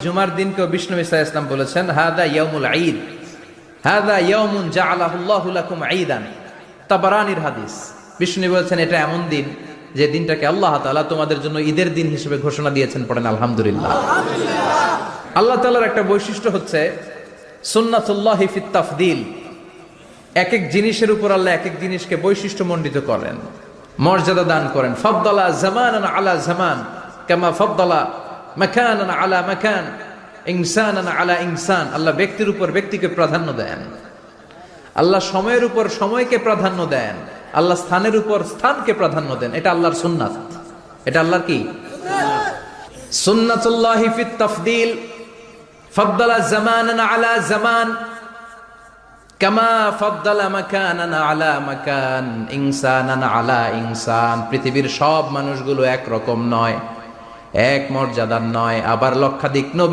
জুমার দিনকে বিষ্ণু ঈসা ইসলাম বলেছেন হাদা ইয়াউমুল ঈদ, হাদা ইয়াউমুন জাআলাহুল্লাহু লাকুম ঈদান। তাবারানির হাদিস। বিষ্ণু বলেছেন এটা এমন দিন যে দিনটাকে আল্লাহ তাআলা তোমাদের জন্য ঈদের দিন হিসেবে ঘোষণা দিয়েছেন। পড়েন আলহামদুলিল্লাহ। আল্লাহ তাআলার একটা বৈশিষ্ট্য হচ্ছে সুন্নাতুল্লাহি ফিত তাফদীল। এক এক জিনিসের উপর আল্লাহ এক এক জিনিসকে বৈশিষ্ট্যমণ্ডিত করেন, মর্যাদা দান করেন। ফাদ্দালা জামানান আলা জামান কামা ফাদ্দালা মাকানান আলা মাকান, ইনসানান আলা ইনসান। আল্লাহ ব্যক্তির উপর ব্যক্তিকে প্রাধান্য দেন, আল্লাহ সময়ের উপর সময়কে প্রাধান্য দেন, আল্লাহ স্থানের উপর স্থানকে প্রাধান্য দেন। এটা আল্লাহর সুন্নাত। এটা আল্লাহর কি সুন্নাতুল্লাহি ফিত তাফদীল। ফাদ্দালা জামানান আলা জামান কামা ফাদ্দালা মাকানান আলা মাকান, ইনসানান আলা ইনসান। পৃথিবীর সব মানুষগুলো এক রকম নয়, এক মর্যাদার নয়, আবার লক্ষাধিক নবী